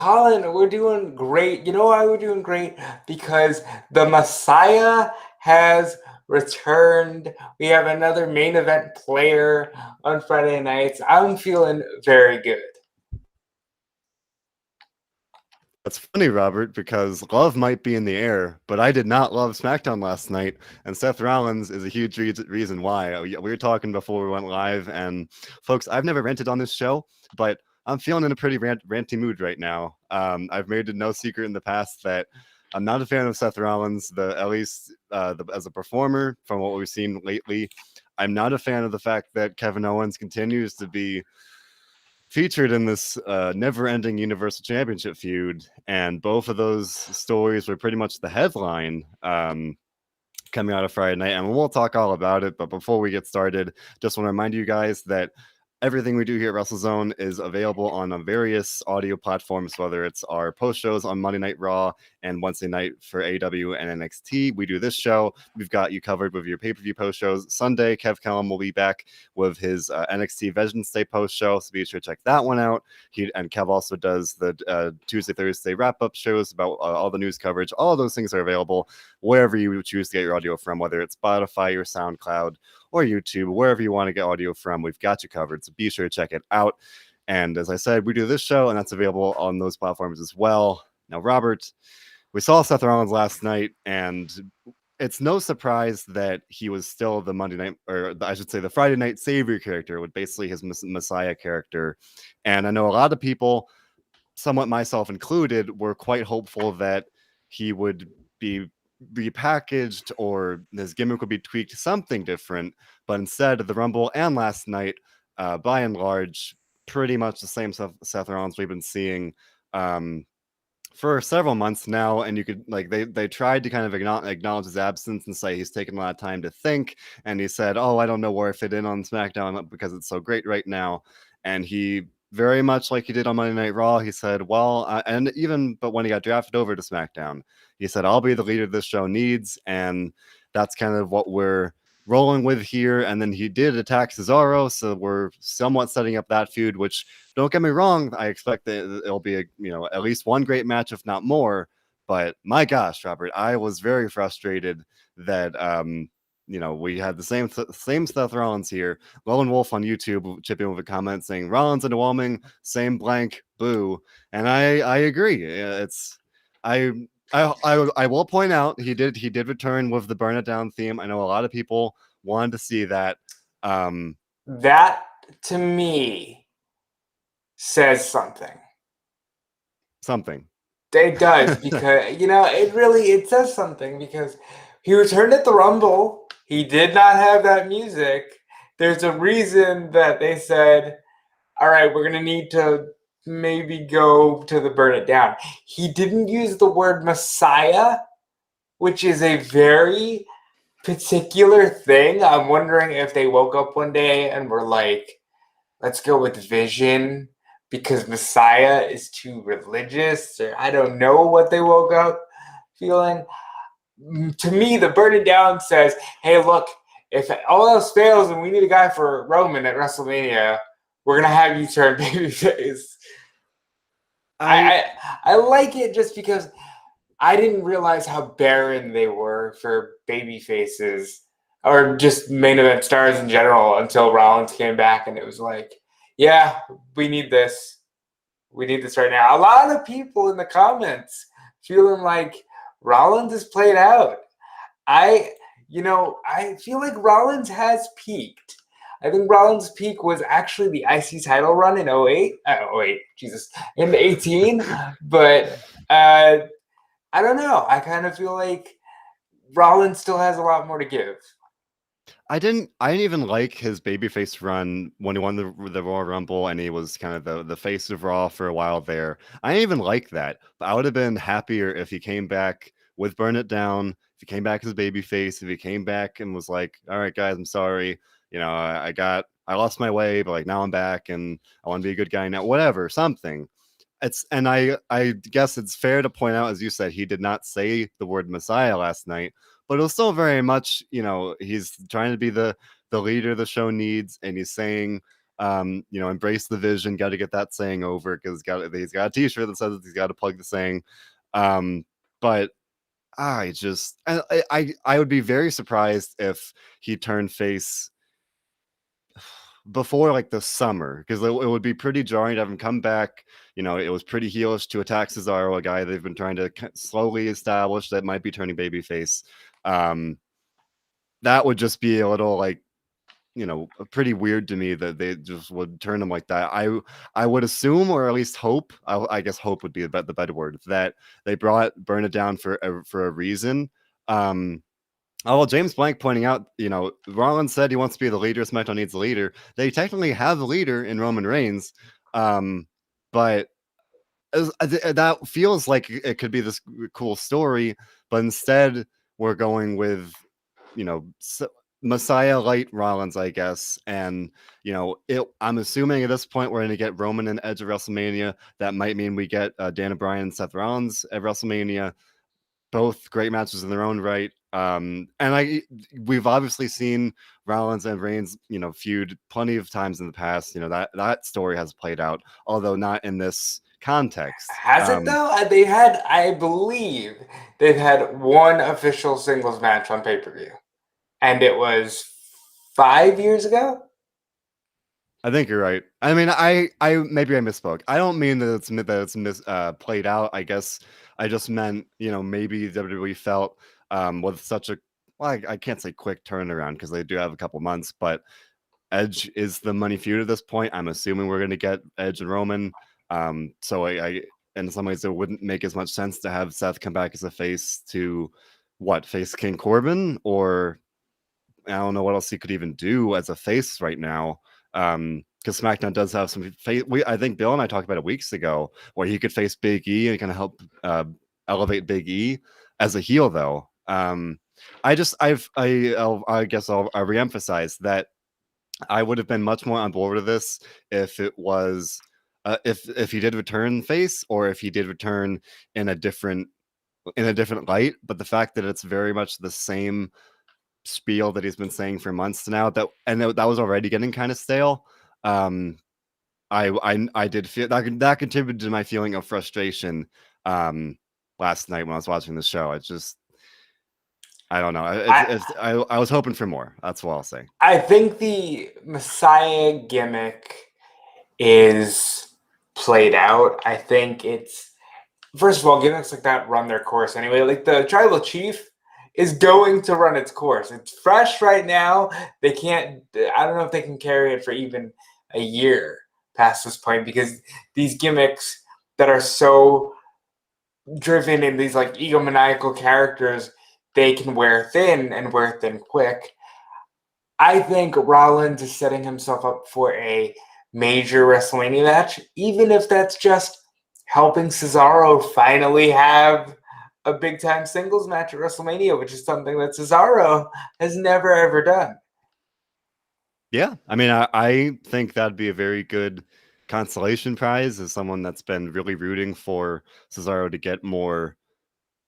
Colin, we're doing great. You know why we're doing great? Because the Messiah has returned. We have another main event player on Friday nights. I'm feeling very good. That's funny, Robert, because love might be in the air, but I did not love SmackDown last night, and Seth Rollins is a huge reason why. We were talking before we went live, and folks, I've never ranted on this show, but I'm feeling in a pretty ranty mood right now. I've made it no secret in the past that I'm not a fan of Seth Rollins, at least as a performer from what we've seen lately. I'm not a fan of the fact that Kevin Owens continues to be featured in this never-ending Universal Championship feud, and both of those stories were pretty much the headline coming out of Friday night, and we'll talk all about it. But before we get started, just want to remind you guys that everything we do here at WrestleZone is available on various audio platforms, whether it's our post shows on Monday Night Raw and Wednesday night for AEW and NXT. We do this show. We've got you covered with your pay-per-view post shows. Sunday, Kev Kellum will be back with his NXT Vengeance Day post show, so be sure to check that one out. And Kev also does the Tuesday, Thursday wrap-up shows about all the news coverage. All of those things are available wherever you choose to get your audio from, whether it's Spotify or SoundCloud or YouTube, wherever you want to get audio from, we've got you covered. So be sure to check it out. And as I said, we do this show, and that's available on those platforms as well. Now, Robert, we saw Seth Rollins last night, and it's no surprise that he was still the Monday night, or I should say the Friday night savior character, with basically his Messiah character. And I know a lot of people, somewhat myself included, were quite hopeful that he would be repackaged or his gimmick would be tweaked to something different. But instead, the Rumble and last night, by and large, pretty much the same Seth Rollins we've been seeing for several months now. And you could they tried to kind of acknowledge his absence and say he's taken a lot of time to think. And he said, "Oh, I don't know where I fit in on SmackDown because it's so great right now." And he very much like he did on Monday Night Raw, he said, "Well," but when he got drafted over to SmackDown, he said, "I'll be the leader this show needs," and that's kind of what we're rolling with here. And then he did attack Cesaro, so we're somewhat setting up that feud. Which, don't get me wrong, I expect that it'll be at least one great match, if not more. But my gosh, Robert, I was very frustrated that we had the same Seth Rollins here. Lone Wolf on YouTube chipping with a comment saying Rollins underwhelming, same blank, boo. And I agree. It's I I will point out he did return with the Burn It Down theme. I know a lot of people wanted to see that. That to me says something. Something. It does because it says something because he returned at the Rumble. He did not have that music. There's a reason that they said, all right, we're going to need to maybe go to the Burn It Down. He didn't use the word Messiah, which is a very particular thing. I'm wondering if they woke up one day and were like, let's go with Vision because Messiah is too religious, or I don't know what they woke up feeling. To me, the Burn It Down says, hey, look, if all else fails and we need a guy for Roman at WrestleMania, we're going to have you turn babyface. I like it just because I didn't realize how barren they were for baby faces or just main event stars in general until Rollins came back, and it was like, yeah, we need this. We need this right now. A lot of people in the comments feeling like Rollins is played out. I feel like Rollins has peaked. I think Rollins' peak was actually the IC title run in 08. In 18. But I don't know. I kind of feel like Rollins still has a lot more to give. I didn't even like his babyface run when he won the Royal Rumble and he was kind of the face of Raw for a while there. I didn't even like that, but I would have been happier if he came back with Burn It Down, if he came back as a babyface, if he came back and was like, all right, guys, I'm sorry. I lost my way, but like now I'm back and I want to be a good guy now, whatever, something. I guess it's fair to point out, as you said, he did not say the word Messiah last night, but it was still very much, he's trying to be the leader the show needs, and he's saying Embrace the vision. Got to get that saying over because he's got a T-shirt that says he's got to plug the saying. But I would be very surprised if he turned face before like the summer, because it would be pretty jarring to have him come back. It was pretty heelish to attack Cesaro, a guy they've been trying to slowly establish that might be turning babyface. That would just be a little like, pretty weird to me that they just would turn him like that. I would assume, or at least hope. I guess hope would be the better word, that they Burn It Down for a reason. James Blank pointing out, Rollins said he wants to be the leader. SmackDown needs a leader. They technically have a leader in Roman Reigns, but that feels like it could be this cool story. But instead, we're going with, Messiah Light Rollins, I guess. And, I'm assuming at this point we're going to get Roman and Edge at WrestleMania. That might mean we get Daniel Bryan and Seth Rollins at WrestleMania. Both great matches in their own right. We've obviously seen Rollins and Reigns, feud plenty of times in the past. That story has played out, although not in this context. Has it though? I believe they've had one official singles match on pay-per-view, and it was 5 years ago. I think you're right. I mean, I maybe I misspoke. I don't mean that it's played out. I guess I just meant, maybe WWE felt with such a, well, I can't say quick turnaround because they do have a couple months, but Edge is the money feud at this point. I'm assuming we're going to get Edge and Roman. So I in some ways it wouldn't make as much sense to have Seth come back as a face to face King Corbin, or I don't know what else he could even do as a face right now. Because SmackDown does have some face. I think Bill and I talked about it weeks ago, where he could face Big E and kind of help elevate Big E as a heel, though. I guess I'll reemphasize that I would have been much more on board with this if it was if he did return face, or if he did return in a different light. But the fact that it's very much the same spiel that he's been saying for months now, that was already getting kind of stale. I did feel that contributed to my feeling of frustration last night when I was watching the show. It's just, I don't know. I was hoping for more. That's what I'll say. I think the Messiah gimmick is played out. I think it's, first of all, gimmicks like that run their course anyway. Like the Tribal Chief is going to run its course. It's fresh right now. They can't, I don't know if they can carry it for even a year past this point, because these gimmicks that are so driven in these like egomaniacal characters, they can wear thin and wear thin quick. I think Rollins is setting himself up for a major WrestleMania match, even if that's just helping Cesaro finally have a big-time singles match at WrestleMania, which is something that Cesaro has never, ever done. Yeah, I mean, I think that'd be a very good consolation prize as someone that's been really rooting for Cesaro to get more,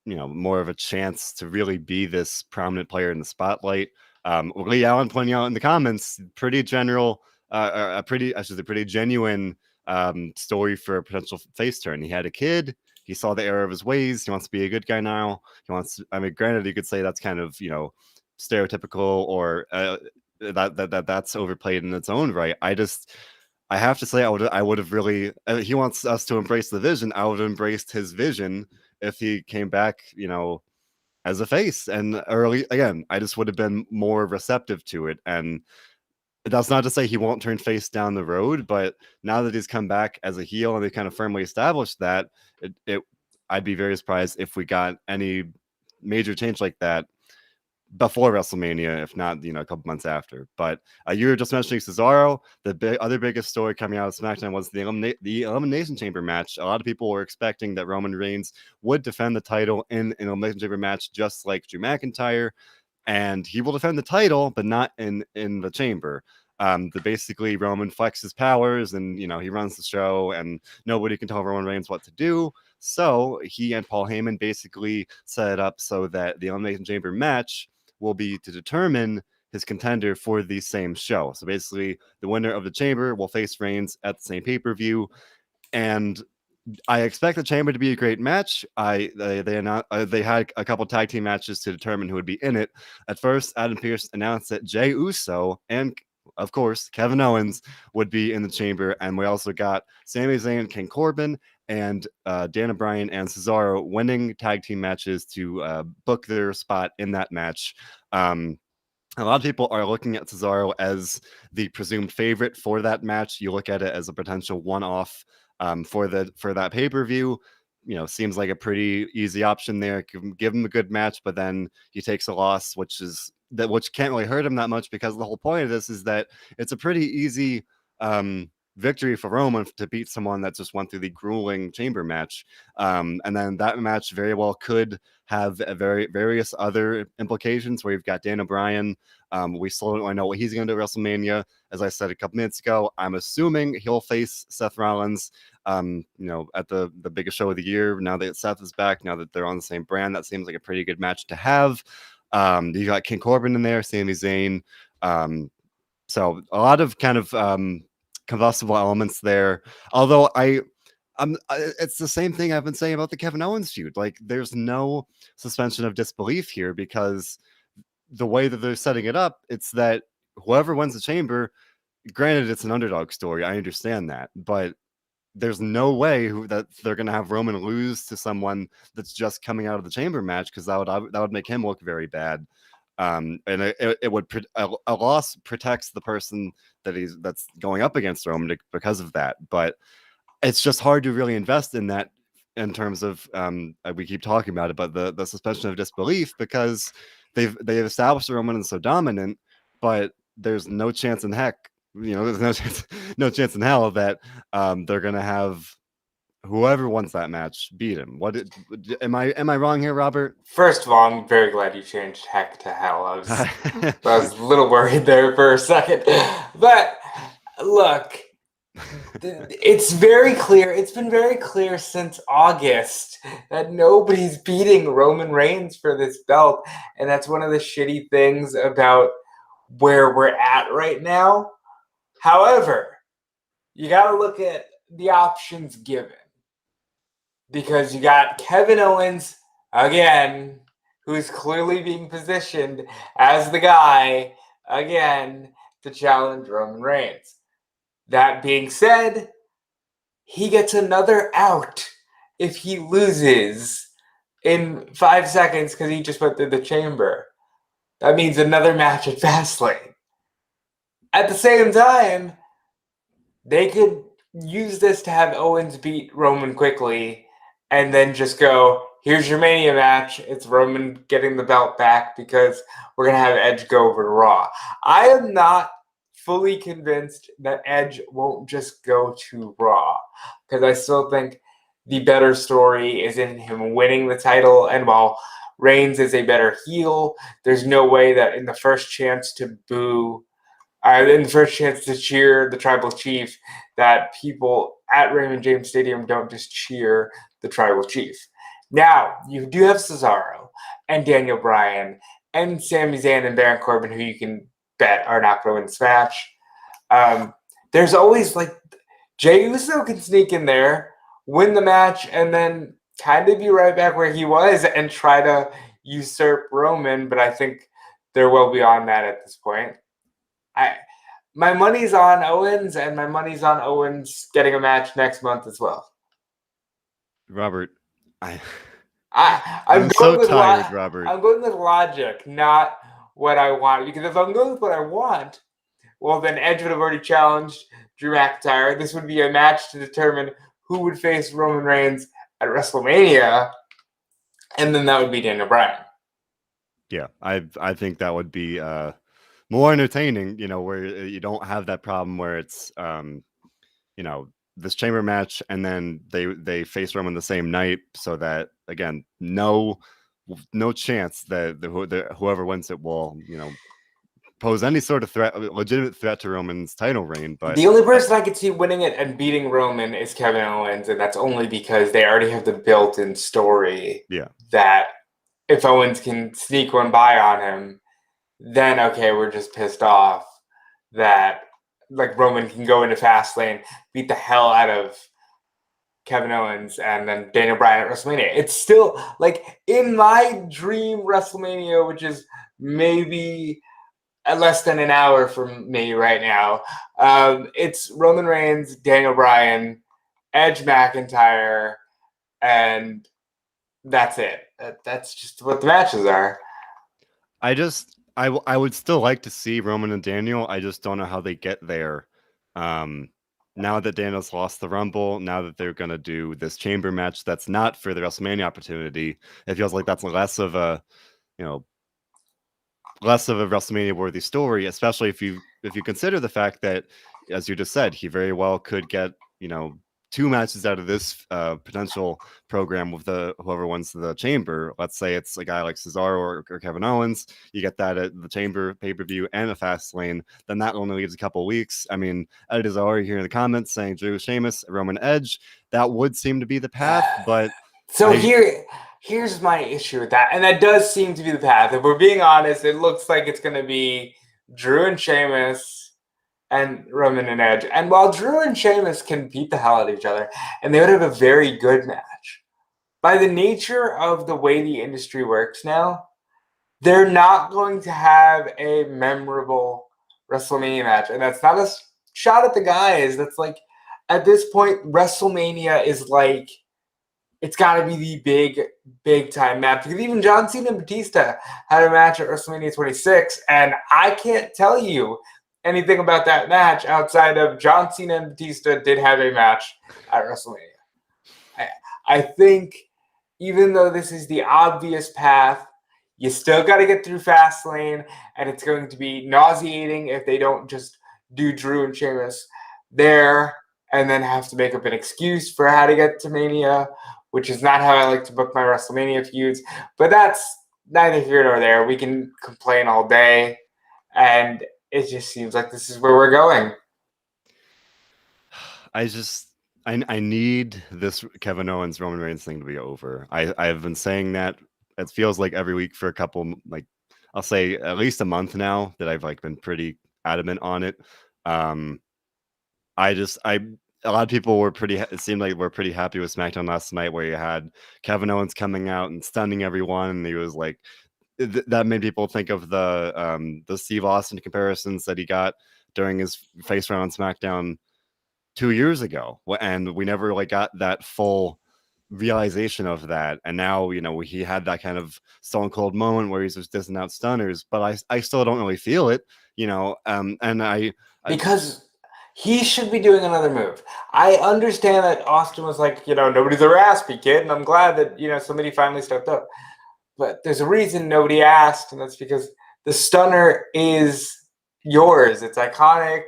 more of a chance to really be this prominent player in the spotlight. Lee Allen pointing out in the comments, pretty genuine story for a potential face turn. He had a kid. He saw the error of his ways. He wants to be a good guy now. I mean, granted, you could say that's kind of, stereotypical, or that's overplayed in its own right. I have to say, I would have really, he wants us to embrace the vision. I would have embraced his vision if he came back, as a face. And early, again, I just would have been more receptive to it. And that's not to say he won't turn face down the road, but now that he's come back as a heel and they kind of firmly established that, I'd be very surprised if we got any major change like that before WrestleMania, if not, a couple months after. But you were just mentioning Cesaro. The other biggest story coming out of SmackDown was the Elimination Chamber match. A lot of people were expecting that Roman Reigns would defend the title in an Elimination Chamber match, just like Drew McIntyre. And he will defend the title, but not in the chamber. Basically Roman flexes powers, and he runs the show, and nobody can tell Roman Reigns what to do. So he and Paul Heyman basically set it up so that the Elimination Chamber match will be to determine his contender for the same show. So basically, the winner of the Chamber will face Reigns at the same pay-per-view, and I expect the Chamber to be a great match. They had a couple tag team matches to determine who would be in it. At first, Adam Pearce announced that Jey Uso and, of course, Kevin Owens would be in the Chamber, and we also got Sami Zayn, King Corbin, and Daniel Bryan and Cesaro winning tag team matches to book their spot in that match. A lot of people are looking at Cesaro as the presumed favorite for that match. You look at it as a potential one-off for that pay-per-view. Seems like a pretty easy option there. Give him a good match, but then he takes a loss, which can't really hurt him that much, because the whole point of this is that it's a pretty easy victory for Roman to beat someone that just went through the grueling Chamber match. And then that match very well could have various other implications, where you've got Daniel Bryan. We still don't really know what he's going to do at WrestleMania. As I said a couple minutes ago, I'm assuming he'll face Seth Rollins, at the biggest show of the year. Now that Seth is back, now that they're on the same brand, that seems like a pretty good match to have. You got King Corbin in there, Sami Zayn. So a lot of kind of combustible elements there. Although it's the same thing I've been saying about the Kevin Owens feud. Like, there's no suspension of disbelief here, because the way that they're setting it up, it's that whoever wins the Chamber, granted it's an underdog story, I understand that, but there's no way that they're going to have Roman lose to someone that's just coming out of the Chamber match, because that would make him look very bad. And it would a loss protects the person that's going up against Roman because of that. But it's just hard to really invest in that, in terms of we keep talking about it, but the suspension of disbelief, because they've established Roman is so dominant, but there's no chance in heck, there's no chance in hell that they're gonna have whoever wins that match beat him. Am I wrong here, Robert? First of all, I'm very glad you changed heck to hell. I was a little worried there for a second. But look, it's very clear. It's been very clear since August that nobody's beating Roman Reigns for this belt. And that's one of the shitty things about where we're at right now. However, you got to look at the options given, because you got Kevin Owens, again, who's clearly being positioned as the guy, again, to challenge Roman Reigns. That being said, he gets another out if he loses in 5 seconds because he just went through the Chamber. That means another match at Fastlane. At the same time, they could use this to have Owens beat Roman quickly and then just go, here's your Mania match. It's Roman getting the belt back because we're going to have Edge go over to Raw. I am not fully convinced that Edge won't just go to Raw, because I still think the better story is in him winning the title. And while Reigns is a better heel, there's no way that in the first chance to cheer the Tribal Chief, that people at Raymond James Stadium don't just cheer the Tribal Chief. Now, you do have Cesaro and Daniel Bryan and Sami Zayn and Baron Corbin, who you can bet are not going to win this match. There's always, like, Jey Uso can sneak in there, win the match, and then kind of be right back where he was and try to usurp Roman, but I think they're well beyond that at this point. My money's on Owens, and my money's on Owens getting a match next month as well. Robert, I'm so tired, Robert. I'm going with logic, not what I want. Because if I'm going with what I want, well, then Edge would have already challenged Drew McIntyre. This would be a match to determine who would face Roman Reigns at WrestleMania, and then that would be Daniel Bryan. Yeah, I think that would be more entertaining, where you don't have that problem where it's this Chamber match and then they face Roman the same night, so that, again, no chance that whoever wins it will pose any sort of legitimate threat to Roman's title reign. But the only person I could see winning it and beating Roman is Kevin Owens, and that's only because they already have the built-in story that if Owens can sneak one by on him, then okay, we're just pissed off that like Roman can go into Fastlane, beat the hell out of Kevin Owens, and then Daniel Bryan at WrestleMania. It's still like in my dream WrestleMania, which is maybe less than an hour from me right now. It's Roman Reigns, Daniel Bryan, Edge McIntyre, and that's it. That's just what the matches are. I would still like to see Roman and Daniel. I just don't know how they get there. Now that Daniel's lost the Rumble, now that they're gonna do this Chamber match that's not for the WrestleMania opportunity, it feels like that's less of a, you know, less of a WrestleMania worthy story, especially if you consider the fact that, as you just said, he very well could get, you know, 2 matches out of this potential program with the whoever wins the Chamber. Let's say it's a guy like Cesaro or Kevin Owens. You get that at the Chamber pay-per-view and a Fastlane. Then that only leaves a couple weeks. I mean, Ed is already here in the comments saying Drew, Sheamus, Roman, Edge. That would seem to be the path, but so here's my issue with that, and that does seem to be the path. If we're being honest, it looks like it's going to be Drew and Sheamus and Roman and Edge. And while Drew and Sheamus can beat the hell out of each other, and they would have a very good match, by the nature of the way the industry works now, they're not going to have a memorable WrestleMania match. And that's not a shot at the guys. That's like, at this point, WrestleMania is like, it's got to be the big time match. Because even John Cena and Batista had a match at WrestleMania 26, and I can't tell you anything about that match outside of John Cena and Batista did have a match at WrestleMania. I think even though this is the obvious path, you still got to get through Fastlane, and it's going to be nauseating if they don't just do Drew and Sheamus there and then have to make up an excuse for how to get to Mania, which is not how I like to book my WrestleMania feuds. But that's neither here nor there. We can complain all day, and it just seems like this is where we're going. I need this Kevin Owens Roman Reigns thing to be over. I've been saying that. It feels like every week for a couple, like I'll say at least a month now, that I've like been pretty adamant on it. A lot of people were it seemed like we're pretty happy with SmackDown last night, where you had Kevin Owens coming out and stunning everyone, and he was like, that made people think of the Steve Austin comparisons that he got during his face run on SmackDown 2 years ago, and we never like got that full realization of that. And now, you know, he had that kind of stone cold moment where he's just dissing out stunners, but I still don't really feel it, you know. Because he should be doing another move. I understand that Austin was like, you know, nobody's ever asked me, kid, and I'm glad that, you know, somebody finally stepped up. But there's a reason nobody asked, and that's because the stunner is yours. It's iconic.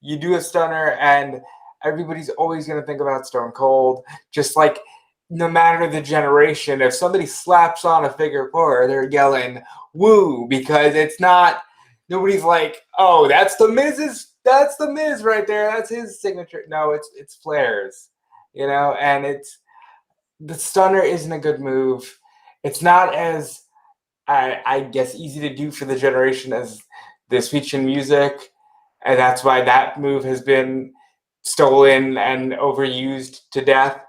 You do a stunner, and everybody's always going to think about Stone Cold. Just like no matter the generation, if somebody slaps on a figure four, they're yelling "woo" because it's not. Nobody's like, "Oh, that's the Miz right there. That's his signature." No, it's Flair's, you know, and it's the stunner isn't a good move. It's not as I guess easy to do for the generation as the speech and music, and that's why that move has been stolen and overused to death.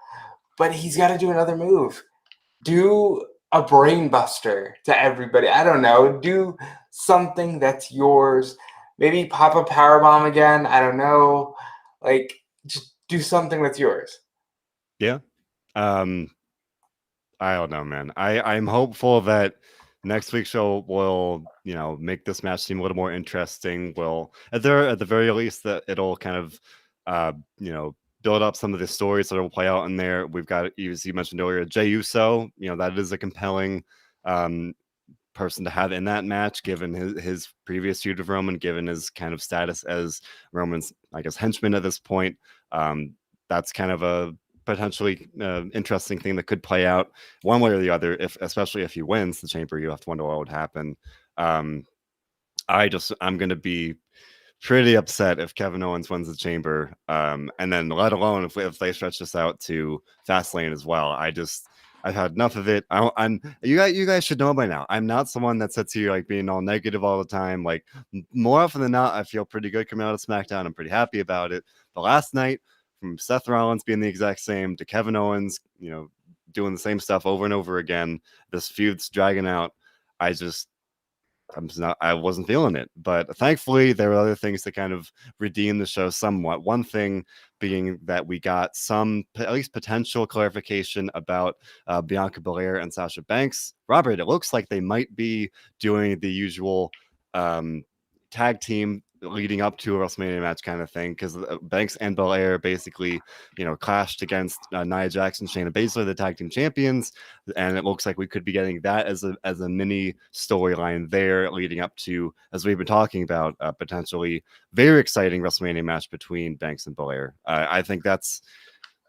But he's got to do another move. Do a brain buster to everybody. I don't know. Do something that's yours. Maybe pop a powerbomb again. I don't know. Like, just do something that's yours. Yeah. I don't know, man. I'm hopeful that next week's show will, you know, make this match seem a little more interesting. Will at the very least that it'll kind of you know, build up some of the stories that will play out in there. We've got, as you mentioned earlier, Jey Uso. You know, that is a compelling person to have in that match, given his previous feud with Roman, given his kind of status as Roman's, I guess, henchman at this point. That's kind of a potentially interesting thing that could play out one way or the other, especially if he wins the Chamber. You have to wonder what would happen. I'm going to be pretty upset if Kevin Owens wins the Chamber, and then let alone if they stretch this out to Fastlane as well. I've had enough of it. I'm you guys should know by now. I'm not someone that sits here like being all negative all the time. Like more often than not, I feel pretty good coming out of SmackDown. I'm pretty happy about it. But last night, from Seth Rollins being the exact same to Kevin Owens, doing the same stuff over and over again, this feud's dragging out. I just I wasn't feeling it. But thankfully, there were other things to kind of redeem the show somewhat. One thing being that we got some, at least potential clarification about Bianca Belair and Sasha Banks. Robert, it looks like they might be doing the usual tag team leading up to a WrestleMania match kind of thing, because Banks and Belair basically, clashed against Nia Jax and Shayna Baszler, the tag team champions, and it looks like we could be getting that as a mini storyline there, leading up to, as we've been talking about, potentially very exciting WrestleMania match between Banks and Belair. I think that's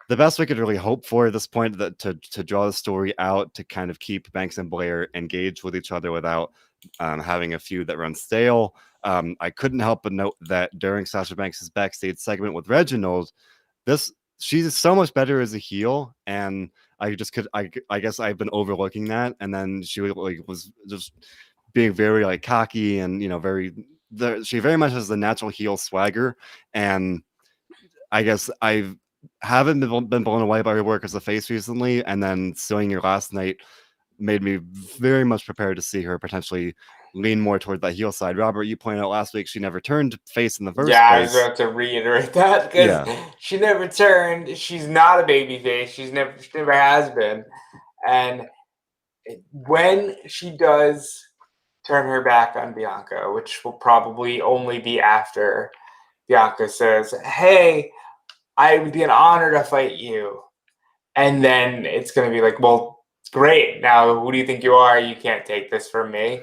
the best we could really hope for at this point, that to draw the story out, to kind of keep Banks and Belair engaged with each other without having a feud that runs stale. I couldn't help but note that during Sasha Banks' backstage segment with Reginald, she's so much better as a heel, and I guess I've been overlooking that, and then she was just being very like cocky and she very much has the natural heel swagger, and I guess I haven't been blown away by her work as a face recently, and then seeing her last night made me very much prepared to see her potentially lean more toward that heel side. Robert, you pointed out last week she never turned face in the first place. I was about to reiterate that, because she never turned. She's not a baby face. She never has been. And when she does turn her back on Bianca, which will probably only be after Bianca says, "Hey, it would be an honor to fight you," and then it's going to be like, well, great. Now, who do you think you are? You can't take this from me,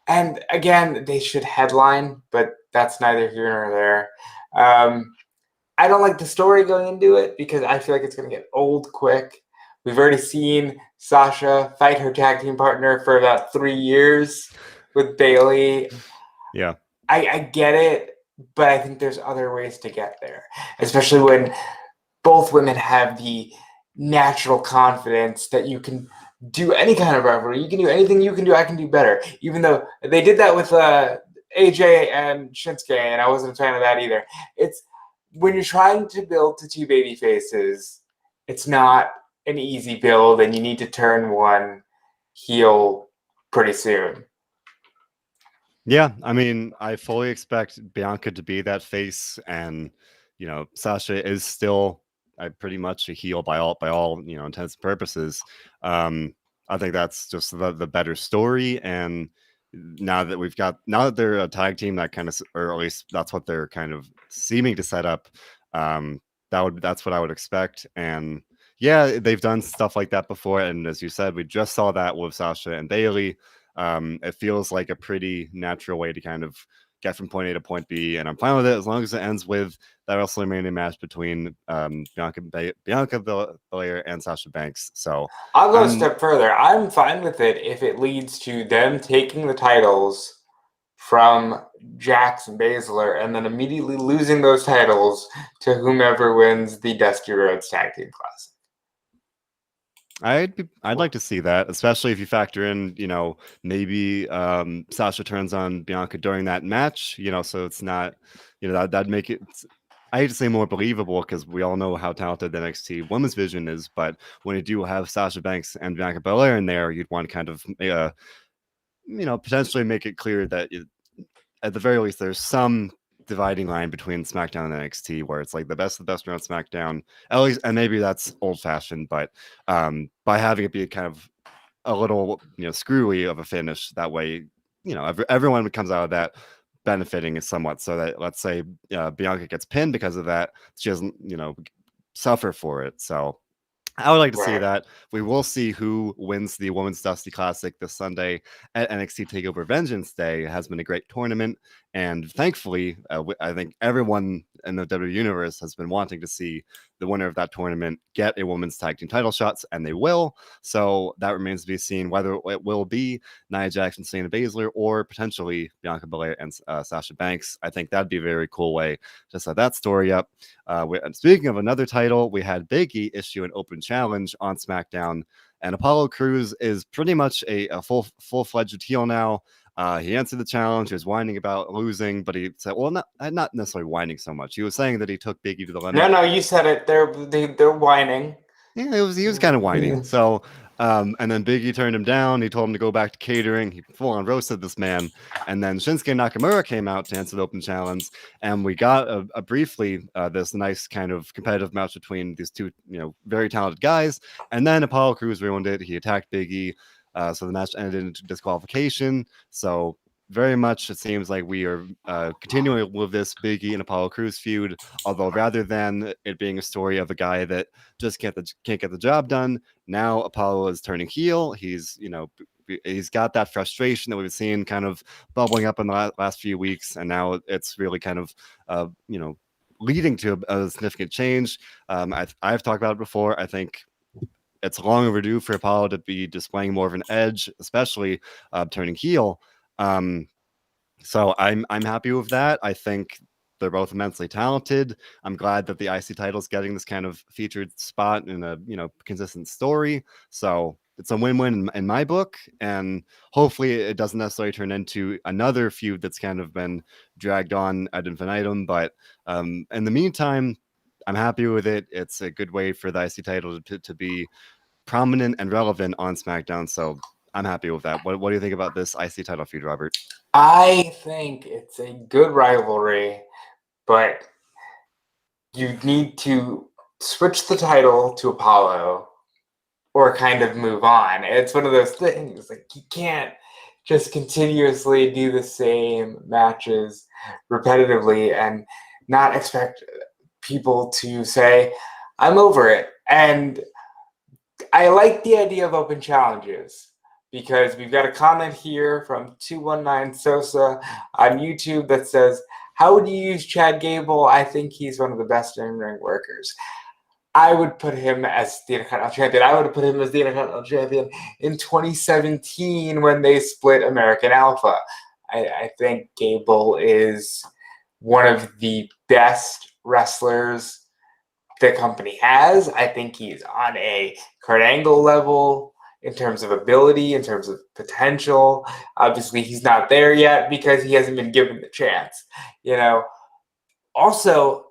And again, they should headline, but that's neither here nor there. I don't like the story going into it, because I feel like it's going to get old quick. We've already seen Sasha fight her tag team partner for about 3 years with Bayley. Yeah. I get it, but I think there's other ways to get there, especially when both women have the natural confidence that you can do any kind of rivalry. You can do anything you can do, I can do better. Even though they did that with AJ and Shinsuke, and I wasn't a fan of that either. It's when you're trying to build to two baby faces, it's not an easy build, and you need to turn one heel pretty soon. Yeah, I mean, I fully expect Bianca to be that face, and Sasha is still pretty much a heel by all intents and purposes. I think that's just the better story, and now that they're a tag team that kind of, or at least that's what they're kind of seeming to set up, that's what I would expect. And yeah, they've done stuff like that before, and as you said, we just saw that with Sasha and Bayley. It feels like a pretty natural way to kind of get from point A to point B, and I'm fine with it as long as it ends with that WrestleMania match between Bianca Belair and Sasha Banks. So I'll go a step further. I'm fine with it if it leads to them taking the titles from Jax and Baszler and then immediately losing those titles to whomever wins the Dusty Rhodes Tag Team Classic. I'd like to see that, especially if you factor in, maybe Sasha turns on Bianca during that match, so it's not, that'd make it, I hate to say more believable, because we all know how talented the NXT Women's Division is, but when you do have Sasha Banks and Bianca Belair in there, you'd want to kind of, potentially make it clear that at the very least there's some dividing line between SmackDown and NXT, where it's like the best of the best around SmackDown, at least, and maybe that's old fashioned, but by having it be kind of a little screwy of a finish, that way everyone comes out of that benefiting somewhat, so that, let's say Bianca gets pinned because of that, she doesn't suffer for it. So I would like to see that. We will see who wins the Women's Dusty Classic this Sunday at NXT TakeOver Vengeance Day. It has been a great tournament, And thankfully, I think everyone in the WWE universe has been wanting to see the winner of that tournament get a women's tag team title shots, and they will. So that remains to be seen whether it will be Nia Jax, Shayna Baszler, or potentially Bianca Belair and Sasha Banks. I think that'd be a very cool way to set that story up. Speaking of another title, we had Big E issue an open challenge on SmackDown, and Apollo Crews is pretty much a full-fledged heel now. He answered the challenge. He was whining about losing, but he said, well, not necessarily whining so much. He was saying that he took Big E to the limit. No, you said it. They're whining. Yeah, he was kind of whiny. So, and then Big E turned him down. He told him to go back to catering. He full on roasted this man. And then Shinsuke Nakamura came out to answer the open challenge, and we got a briefly this nice kind of competitive match between these two, very talented guys. And then Apollo Crews ruined it. He attacked Big E. So the match ended in disqualification. So very much it seems like we are continuing with this Big E and Apollo Crews feud, although rather than it being a story of a guy that just can't get the job done, now Apollo is turning heel. He's got that frustration that we've seen kind of bubbling up in the last few weeks, and now it's really kind of leading to a significant change. I've talked about it before. I think it's long overdue for Apollo to be displaying more of an edge, especially turning heel. So I'm happy with that. I think they're both immensely talented. I'm glad that the IC title is getting this kind of featured spot in a consistent story. So it's a win-win in my book, and hopefully it doesn't necessarily turn into another feud that's kind of been dragged on ad infinitum. But in the meantime, I'm happy with it. It's a good way for the IC title to be prominent and relevant on SmackDown. So I'm happy with that. What do you think about this IC title feud, Robert? I think it's a good rivalry, but you need to switch the title to Apollo or kind of move on. It's one of those things, like you can't just continuously do the same matches repetitively and not expect people to say, I'm over it. And I like the idea of open challenges, because we've got a comment here from 219 Sosa on YouTube that says, how would you use Chad Gable? I think he's one of the best in-ring workers. I would put him as the Intercontinental Champion. I would have put him as the Intercontinental Champion in 2017 when they split American Alpha. I think Gable is one of the best wrestlers the company has. I think he's on a Kurt Angle level in terms of ability, in terms of potential. Obviously, he's not there yet because he hasn't been given the chance. Also,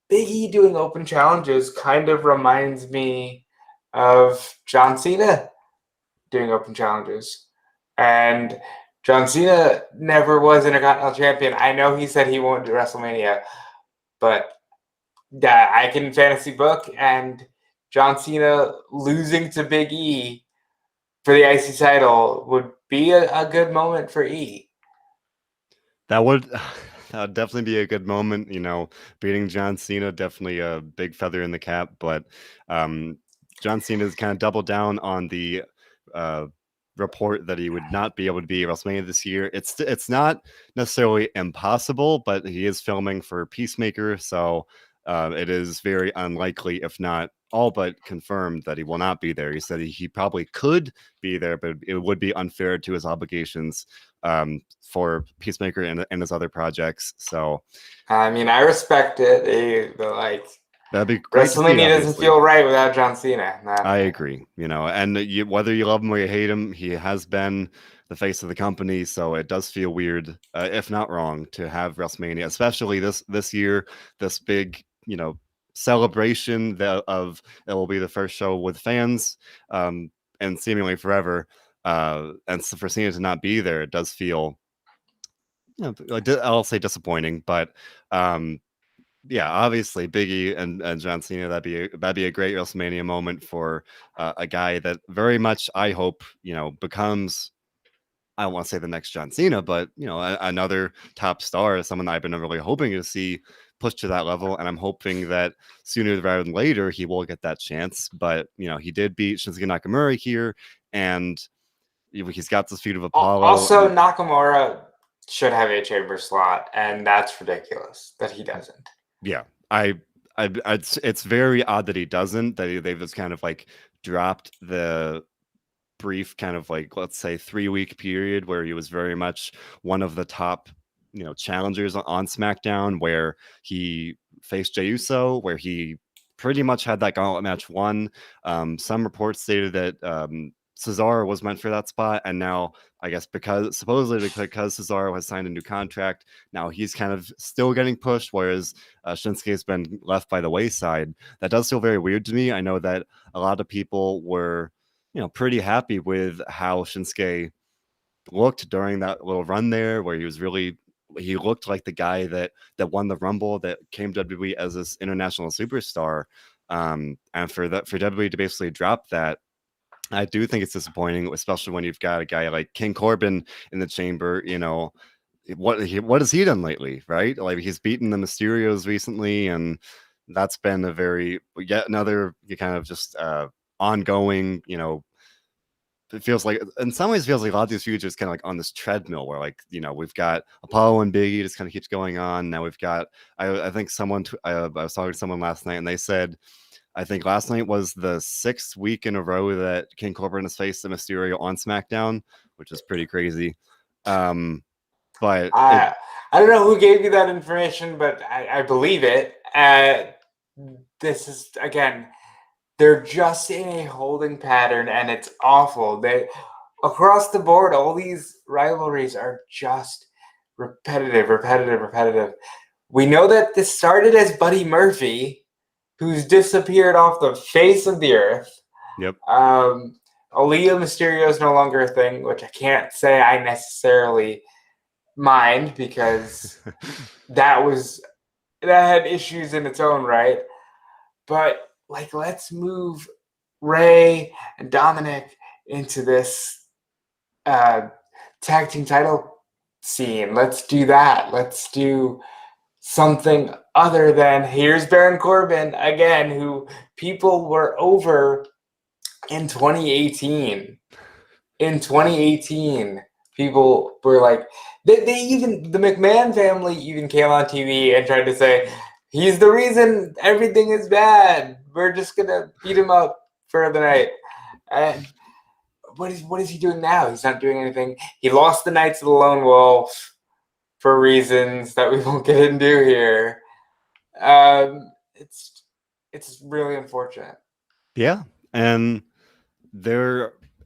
Big E doing open challenges kind of reminds me of John Cena doing open challenges. And John Cena never was Intercontinental Champion. I know he said he won't do WrestleMania, but I can fantasy book and John Cena losing to Big E for the IC title would be a good moment for E. That would definitely be a good moment. Beating John Cena, definitely a big feather in the cap. But John Cena's kind of doubled down on the report that he would not be able to be at WrestleMania this year. It's not necessarily impossible, but he is filming for Peacemaker, so it is very unlikely, if not all but confirmed, that he will not be there. He said he probably could be there, but it would be unfair to his obligations for Peacemaker and his other projects. So, I mean, I respect it. That'd be great. WrestleMania doesn't feel right without John Cena. I agree. And whether you love him or you hate him, he has been the face of the company, so it does feel weird, if not wrong, to have WrestleMania, especially this year, this big celebration of it will be the first show with fans, and seemingly forever. And so for Cena to not be there, it does feel, I'll say disappointing, but yeah, obviously Big E and John Cena, that'd be a great WrestleMania moment for a guy that very much, I hope, becomes, I don't want to say the next John Cena, but another top star, someone I've been really hoping to see push to that level, and I'm hoping that sooner rather than later he will get that chance. But he did beat Shinsuke Nakamura here, and he's got this feud of Apollo. Also, Nakamura should have a chamber slot, and that's ridiculous that he doesn't. Yeah, it's very odd that he doesn't. That they've just kind of like dropped the brief kind of like, let's say, 3-week period where he was very much one of the top, challengers on SmackDown, where he faced Jey Uso, where he pretty much had that gauntlet match won. Some reports stated that Cesaro was meant for that spot, and now I guess supposedly because Cesaro has signed a new contract, now he's kind of still getting pushed, whereas Shinsuke's been left by the wayside. That does feel very weird to me. I know that a lot of people were pretty happy with how Shinsuke looked during that little run there, where he looked like the guy that won the Rumble, that came to WWE as this international superstar. And for WWE to basically drop that, I do think it's disappointing, especially when you've got a guy like King Corbin in the chamber. What has he done lately, right? Like, he's beaten the Mysterios recently, and that's been yet another kind of just ongoing, it feels like, in some ways, feels like a lot of these feuds are kind of like on this treadmill where, like, we've got Apollo and Biggie just kind of keeps going on. Now we've got, I think I was talking to someone last night, and they said, I think last night was the 6th week in a row that King Corbin has faced the Mysterio on SmackDown, which is pretty crazy. But I don't know who gave you that information, but I believe it. This is, again, they're just in a holding pattern, and it's awful. They across the board, all these rivalries are just repetitive. We know that this started as Buddy Murphy, who's disappeared off the face of the earth. Yep. Aaliyah Mysterio is no longer a thing, which I can't say I necessarily mind, because that had issues in its own right. But, like, let's move Ray and Dominic into this tag team title scene. Let's do that. Let's do something other than, here's Baron Corbin again, who people were over in 2018. In 2018, people were like, they even, the McMahon family even came on TV and tried to say, he's the reason everything is bad. We're just gonna beat him up for the night. And what is he doing now? He's not doing anything. He lost the Knights of the Lone Wolf for reasons that we won't get into here. It's really unfortunate. Yeah, and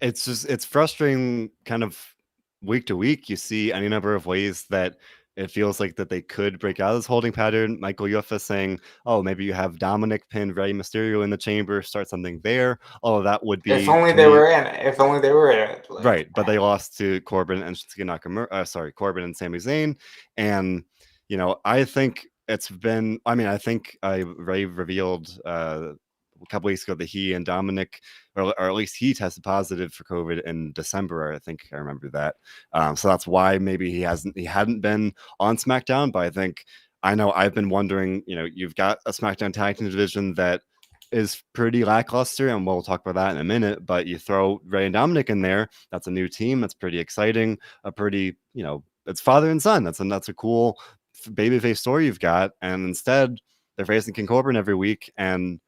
it's frustrating kind of week to week. You see any number of ways that it feels like that they could break out of this holding pattern. Michael Yuffa saying, oh, maybe you have Dominic pin Rey Mysterio in the chamber, start something there. All of that would be, if only they were in it. If only they were in it. Like, right, but they lost to Corbin and Shinsuke Nakamura. Corbin and Sami Zayn. And, I think I think Ray revealed a couple weeks ago that he and Dominic, or at least he tested positive for COVID in December. I think I remember that. So that's why maybe he hadn't been on SmackDown. But I know I've been wondering, you've got a SmackDown tag team division that is pretty lackluster, and we'll talk about that in a minute. But you throw Ray and Dominic in there, that's a new team. That's pretty exciting. A pretty, it's father and son. That's a cool babyface story you've got. And instead, they're facing King Corbin every week, and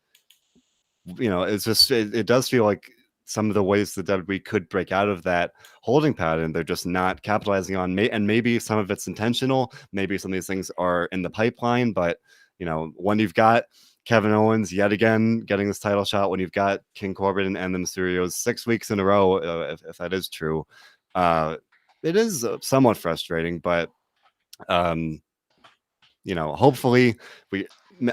it's just it does feel like some of the ways that WWE could break out of that holding pattern, they're just not capitalizing on. And maybe some of it's intentional. Maybe some of these things are in the pipeline. But when you've got Kevin Owens yet again getting this title shot, when you've got King Corbin and the Mysterios 6 weeks in a row, if that is true, it is somewhat frustrating. But hopefully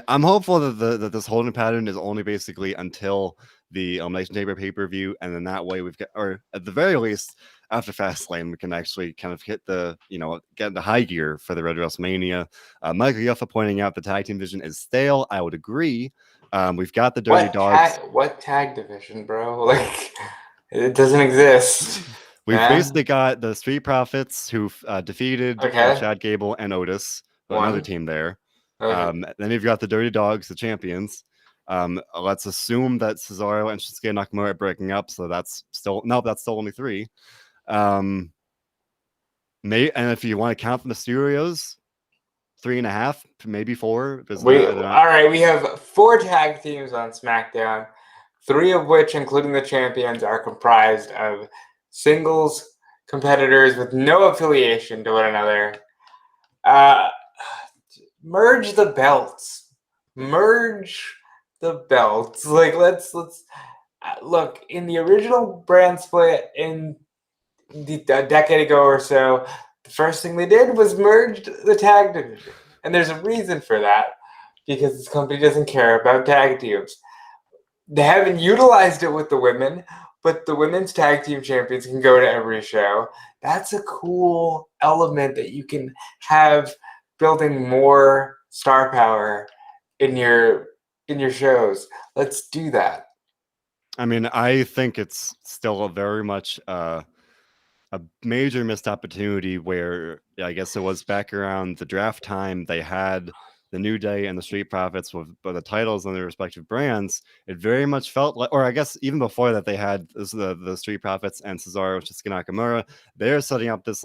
I'm hopeful that this holding pattern is only basically until the Elimination Chamber pay-per-view, and then that way we've got, or at the very least after Fastlane, we can actually kind of hit get into high gear for the Red WrestleMania. Michael Yuffa pointing out the tag team division is stale. I would agree. We've got the Dirty Dogs. What tag division, bro? Like, it doesn't exist. We've basically got the Street Profits, who defeated Chad Gable and Otis, another team there. Okay. Then you've got the Dirty Dogs, the champions. Let's assume that Cesaro and Shinsuke Nakamura are breaking up, so that's still only 3. And if you want to count the Mysterios, 3.5, maybe 4. There's All not. right. We have 4 tag teams on SmackDown, 3 of which, including the champions, are comprised of singles competitors with no affiliation to one another. Merge the belts. Merge the belts. Like let's look in the original brand split in a decade ago or so. The first thing they did was merged the tag division, and there's a reason for that because this company doesn't care about tag teams. They haven't utilized it with the women, but the women's tag team champions can go to every show. That's a cool element that you can have building more star power in your shows. Let's do that. I mean, I think it's still a very much a major missed opportunity where I guess it was back around the draft time. They had the New Day and the Street Profits with the titles on their respective brands. It very much felt like, or I guess even before that, they had the Street Profits and Cesaro, Shinsuke Nakamura. They're setting up this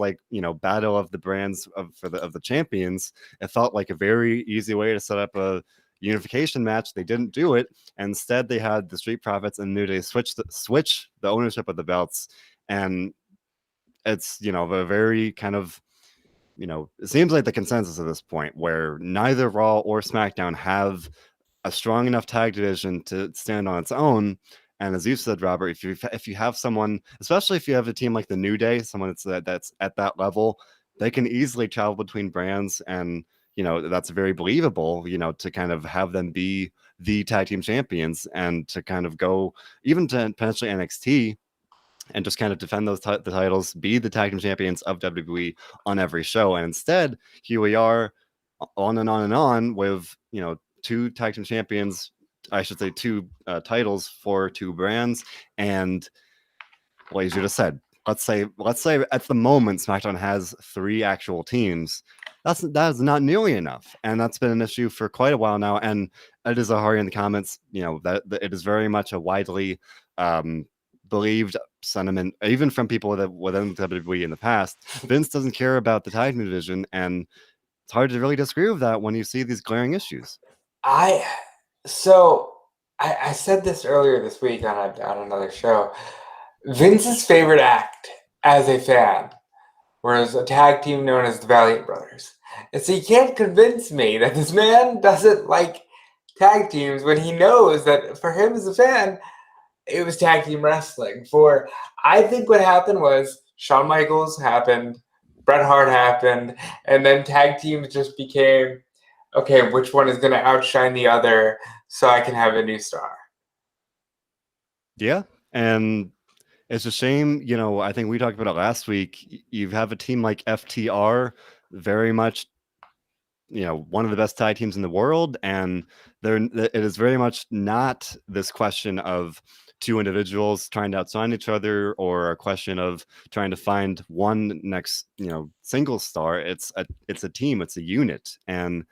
battle of the brands of the champions. It felt like a very easy way to set up a unification match. They didn't do it. Instead, they had the Street Profits and New Day switch the ownership of the belts, and it's a very kind of it seems like the consensus at this point where neither Raw or SmackDown have a strong enough tag division to stand on its own. And as you said, Robert, if you have someone, especially if you have a team like the New Day, someone that's at that level, they can easily travel between brands, and that's very believable. To kind of have them be the tag team champions and to kind of go even to potentially NXT and just kind of defend the titles, be the tag team champions of WWE on every show. And instead, here we are on and on and on with, 2 tag team champions, I should say 2 titles for 2 brands. And well, as you just said, let's say at the moment, SmackDown has 3 actual teams. That is not nearly enough. And that's been an issue for quite a while now. And it is a hurry in the comments, that it is very much a widely believed sentiment, even from people that within WWE in the past. Vince doesn't care about the tag division, and it's hard to really disagree with that when you see these glaring issues. I said this earlier this week on another show. Vince's favorite act as a fan was a tag team known as the Valiant Brothers. And so you can't convince me that this man doesn't like tag teams when he knows that for him as a fan, it was tag team wrestling. I think what happened was Shawn Michaels happened, Bret Hart happened, and then tag teams just became, okay, which one is going to outshine the other so I can have a new star? Yeah, and it's a shame, I think we talked about it last week. You have a team like FTR, very much, one of the best tag teams in the world, and it is very much not this question of 2 individuals trying to outshine each other or a question of trying to find one next, single star. It's a team, it's a unit, and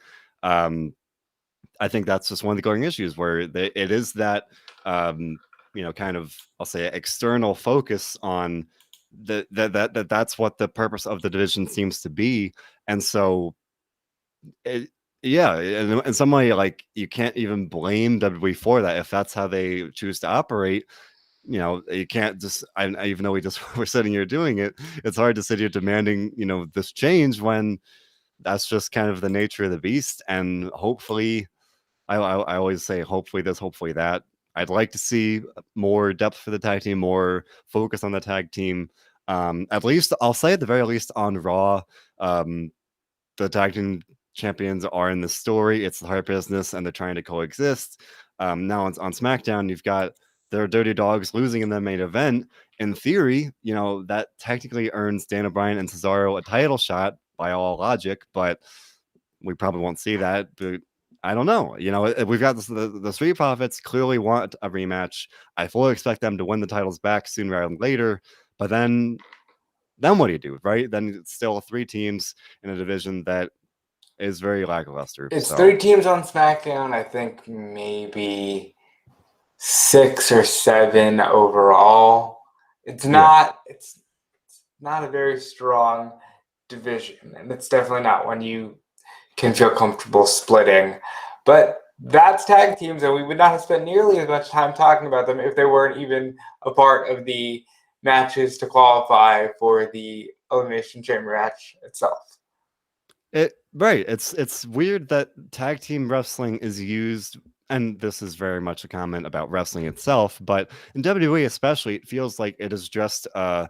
I think that's just one of the glaring issues where it is that kind of, I'll say, external focus on that's what the purpose of the division seems to be. And so yeah, in some way, like, you can't even blame WWE for that if that's how they choose to operate. You can't just, even though we're sitting here doing it, it's hard to sit here demanding this change when that's just kind of the nature of the beast. And hopefully, I always say hopefully this, hopefully that. I'd like to see more depth for the tag team, more focus on the tag team. At least, I'll say at the very least on Raw, the tag team champions are in the story. It's the Hurt Business, and they're trying to coexist. Now on SmackDown, you've got their Dirty Dogs losing in the main event. In theory, that technically earns Daniel Bryan and Cesaro a title shot by all logic, but we probably won't see that. But I don't know. We've got the Street Profits clearly want a rematch. I fully expect them to win the titles back sooner rather than later. But then what do you do, right? Then it's still 3 teams in a division that is very lackluster. It's So 3 teams on SmackDown. I think maybe 6 or 7 overall. It's not a very strong division, and it's definitely not one you can feel comfortable splitting. But that's tag teams, and we would not have spent nearly as much time talking about them if they weren't even a part of the matches to qualify for the Elimination Chamber match itself. Right. It's weird that tag team wrestling is used, and this is very much a comment about wrestling itself, but in WWE especially, it feels like it is just a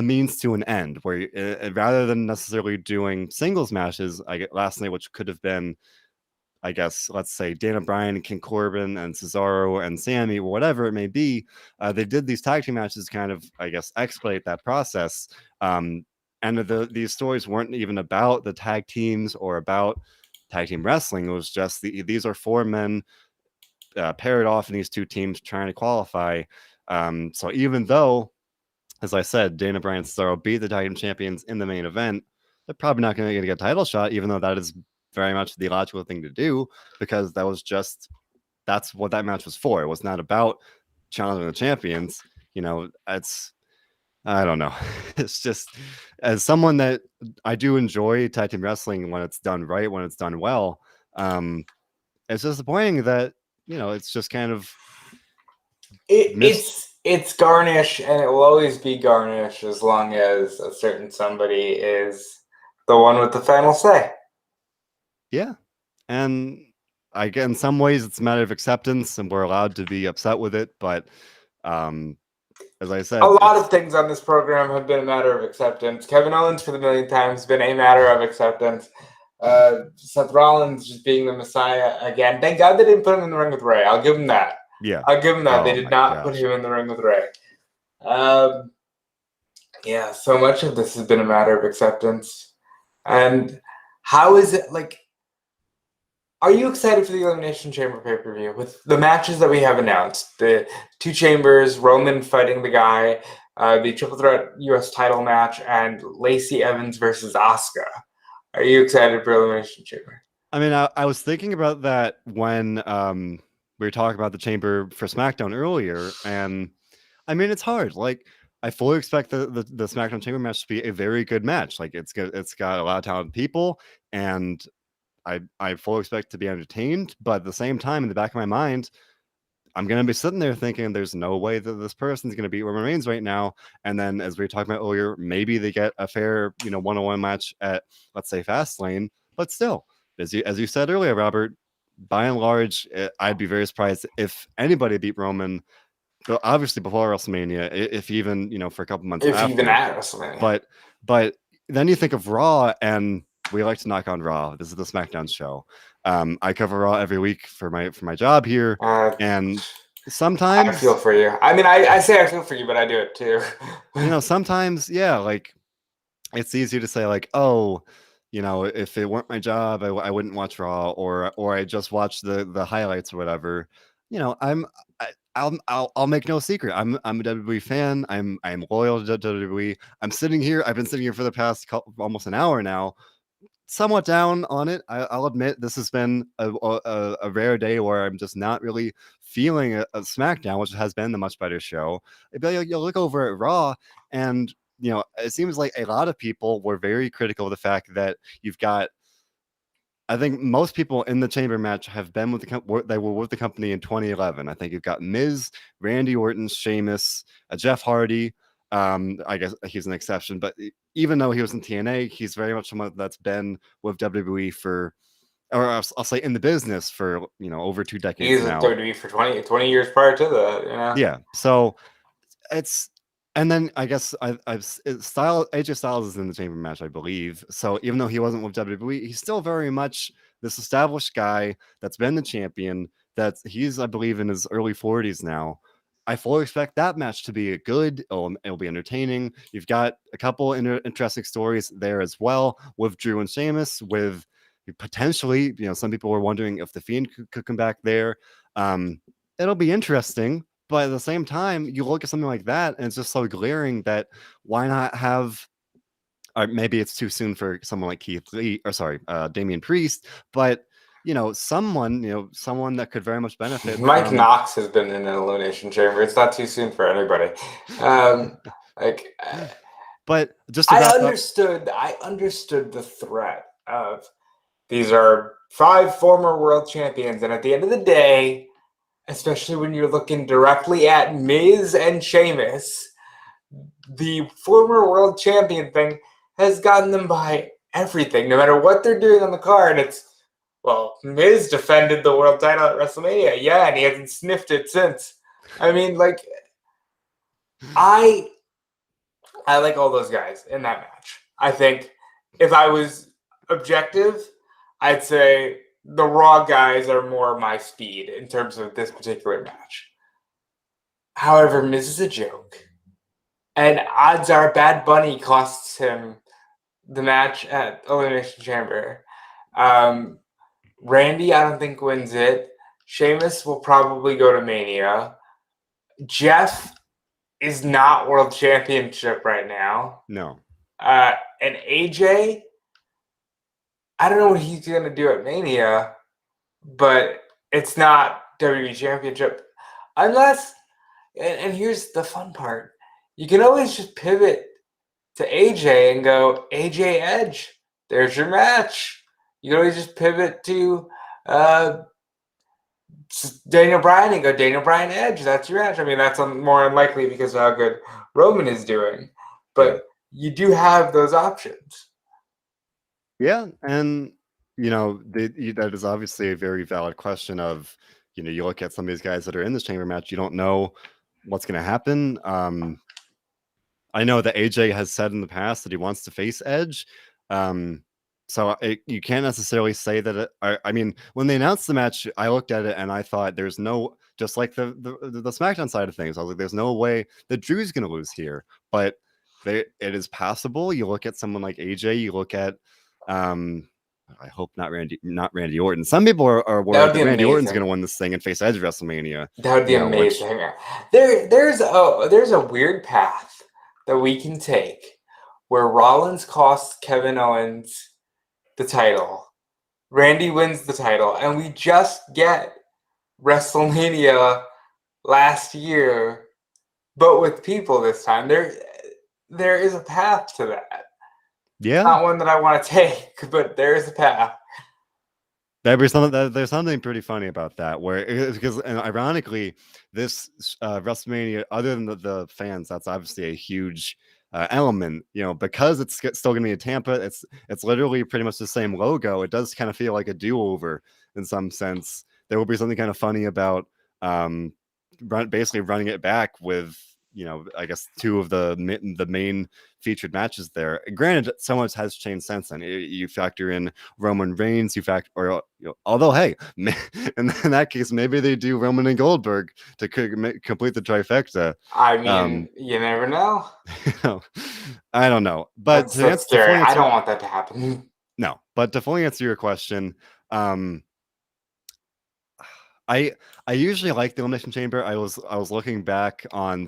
means to an end, where rather than necessarily doing singles matches, I get last night, which could have been, I guess, let's say Dana Bryan and King Corbin and Cesaro and Sammy, whatever it may be, they did these tag team matches to kind of, I guess, expedite that process. And these stories weren't even about the tag teams or about tag team wrestling. It was just these are four men paired off in these two teams trying to qualify. So even though, as I said, Dana Bryan and Cesaro beat the tag team champions in the main event, they're probably not going to get a title shot, even though that is very much the logical thing to do, because that's what that match was for. It was not about challenging the champions. I don't know. It's just, as someone that I do enjoy tag team wrestling when it's done right, when it's done well, it's disappointing that, it's just kind of it's garnish, and it will always be garnish as long as a certain somebody is the one with the final say. Yeah. And I get, in some ways it's a matter of acceptance and we're allowed to be upset with it, but as I said, a lot of things on this program have been a matter of acceptance. Kevin Owens, for the millionth time, has been a matter of acceptance. Seth Rollins just being the Messiah again. Thank God they didn't put him in the ring with Ray. I'll give him that. Yeah. I'll give him that. Oh, they did not put him in the ring with Ray. Yeah, so much of this has been a matter of acceptance. And how is it, like, are you excited for the Elimination Chamber pay-per-view with the matches that we have announced? The two chambers, Roman fighting the guy, the triple threat U.S. title match, and Lacey Evans versus Asuka. Are you excited for Elimination Chamber? I mean, I was thinking about that when we were talking about the chamber for SmackDown earlier, and I mean, it's hard. Like, I fully expect the SmackDown Chamber match to be a very good match. Like, it's got a lot of talented people, and I fully expect to be entertained. But at the same time, in the back of my mind, I'm gonna be sitting there thinking, there's no way that this person's gonna beat Roman Reigns right now. And then, as we were talking about earlier, maybe they get a fair, one-on-one match at, let's say, Fastlane. But still, as you said earlier, Robert, by and large, I'd be very surprised if anybody beat Roman. But obviously before WrestleMania, if even for a couple months after. Even at WrestleMania. But then you think of Raw, and we like to knock on Raw. This is the SmackDown show. I cover Raw every week for my job here, and sometimes I feel for you. I mean, I say I feel for you, but I do it too. Sometimes, yeah, like, it's easier to say, like, oh, if it weren't my job, I wouldn't watch Raw, or I just watch the highlights or whatever. I'll make no secret. I'm a WWE fan. I'm loyal to WWE. I've been sitting here for the past almost an hour now, somewhat down on it. I'll admit this has been a rare day where I'm just not really feeling a SmackDown, which has been the much better show. But you look over at Raw, and it seems like a lot of people were very critical of the fact that you've got, I think most people in the chamber match have been with they were with the company in 2011. I think you've got Miz, Randy Orton, Sheamus, Jeff Hardy. I guess he's an exception, but even though he was in TNA, he's very much someone that's been with WWE for, or I'll say in the business for, over 2 decades now. He's with WWE for 20 years prior to that. Yeah. So it's, and then I guess AJ Styles is in the chamber match, I believe. So even though he wasn't with WWE, he's still very much this established guy that's been the champion. He's, I believe, in his early 40s now. I fully expect that match to be good. It'll be entertaining. You've got a couple interesting stories there as well with Drew and Sheamus. With potentially, some people were wondering if the Fiend could come back there. It'll be interesting. But at the same time, you look at something like that, and it's just so glaring that why not have, or maybe it's too soon for someone like Damian Priest, but someone that could very much benefit. Mike Knox has been in an Elimination Chamber. It's not too soon for anybody. But just to wrap up, I understood the threat of these are 5 former world champions, and at the end of the day, especially when you're looking directly at Miz and Sheamus, the former world champion thing has gotten them by everything. No matter what they're doing on the card, it's, well, Miz defended the world title at WrestleMania. Yeah, and he hasn't sniffed it since. I mean, like, I like all those guys in that match. I think if I was objective, I'd say the Raw guys are more my speed in terms of this particular match. However, Miz is a joke. And odds are Bad Bunny costs him the match at Elimination Chamber. Randy, I don't think, wins it. Sheamus will probably go to Mania. Jeff is not World Championship right now. no. And AJ, I don't know what he's going to do at Mania, but it's not WWE Championship. Unless, and here's the fun part, you can always just pivot to AJ and go, AJ Edge, there's your match. You can always just pivot to Daniel Bryan and go, Daniel Bryan Edge, that's your match. I mean, that's more unlikely because of how good Roman is doing. But you do have those options. Yeah, and that is obviously a very valid question of, you look at some of these guys that are in this chamber match, you don't know what's going to happen. I know that AJ has said in the past that he wants to face Edge. So you can't necessarily say that. I mean, when they announced the match, I looked at it and I thought there's no, just like the SmackDown side of things, I was like, there's no way that Drew's going to lose here. But it is possible. You look at someone like AJ, you look at, I hope not Randy Orton. Some people are worried that Randy Orton's going to win this thing and face Edge at WrestleMania. That would be amazing. There's a weird path that we can take where Rollins costs Kevin Owens the title, Randy wins the title, and we just get WrestleMania last year, but with people this time. There is a path to that. Yeah, not one that I want to take, but there is a path. There's something pretty funny about that, because ironically, this WrestleMania, other than the fans, that's obviously a huge element, because it's still going to be in Tampa. It's literally pretty much the same logo. It does kind of feel like a do-over in some sense. There will be something kind of funny about basically running it back with, I guess 2 of the main featured matches there. Granted, so much has changed since then. You factor in Roman Reigns, although, hey, in that case, maybe they do Roman and Goldberg to complete the trifecta. I mean, you never know. I don't know, but that's scary. I don't want that to happen. No, but to fully answer your question, I usually like the Elimination Chamber. I was looking back on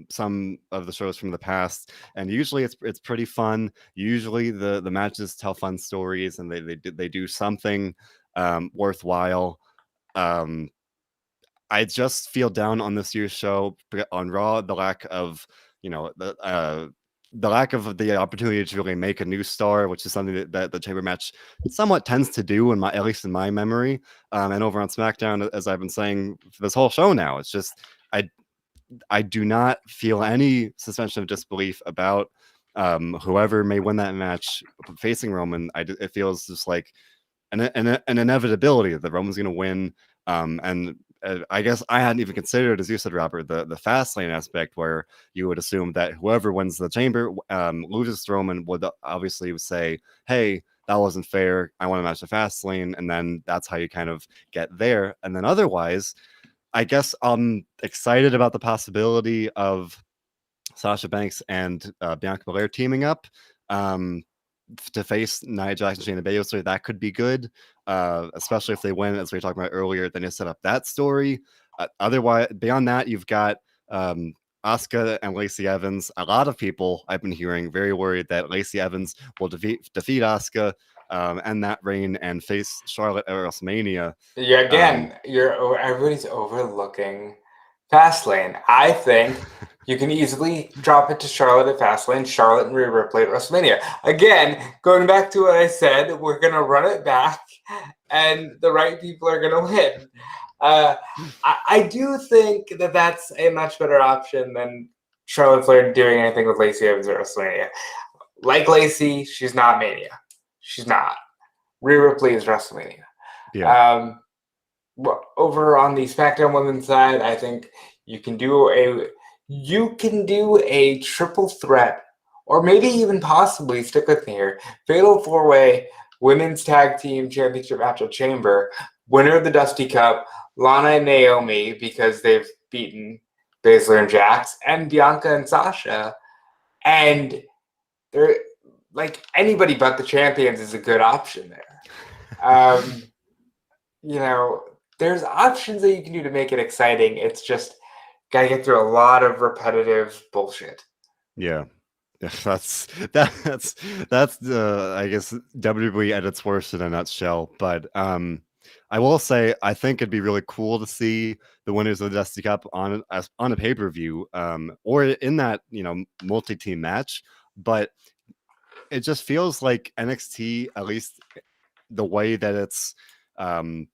some of the shows from the past, and usually it's pretty fun. Usually the matches tell fun stories, and they do something worthwhile. I just feel down on this year's show on Raw, the lack of the lack of the opportunity to really make a new star, which is something that the chamber match somewhat tends to do, at least in my memory. And over on SmackDown, as I've been saying for this whole show now, it's just I do not feel any suspension of disbelief about whoever may win that match facing Roman. It feels just like an inevitability that Roman's going to win. And I guess I hadn't even considered, as you said, Robert, the fast lane aspect, where you would assume that whoever wins the chamber loses to Roman would obviously say, hey, that wasn't fair. I want to match the fast lane. And then that's how you kind of get there. And then otherwise, I guess I'm excited about the possibility of Sasha Banks and Bianca Belair teaming up to face Nia Jax and Shayna Baszler. That could be good, especially if they win, as we were talking about earlier. Then you set up that story. Otherwise, beyond that, you've got Asuka and Lacey Evans. A lot of people I've been hearing very worried that Lacey Evans will defeat Asuka and that reign and face Charlotte at WrestleMania. Yeah, again, everybody's overlooking Fastlane. I think you can easily drop it to Charlotte at Fastlane, Charlotte and Rhea Ripley at WrestleMania. Again, going back to what I said, we're going to run it back, and the right people are going to win. I do think that that's a much better option than Charlotte Flair doing anything with Lacey Evans at WrestleMania. Like Lacey, she's not Mania. She's not. Rhea Ripley is WrestleMania. Yeah. Over on the SmackDown women's side, I think you can do a triple threat, or maybe even possibly, stick with me here, Fatal 4-Way Women's Tag Team Championship match at Chamber, winner of the Dusty Cup, Lana and Naomi, because they've beaten Baszler and Jax, and Bianca and Sasha. And they're like, anybody but the champions is a good option there. There's options that you can do to make it exciting. It's just gotta get through a lot of repetitive bullshit. Yeah. That's I guess WWE at its worst in a nutshell. But I will say I think it'd be really cool to see the winners of the Dusty Cup on a pay-per-view, or in that multi-team match. But it just feels like NXT, at least the way that it's I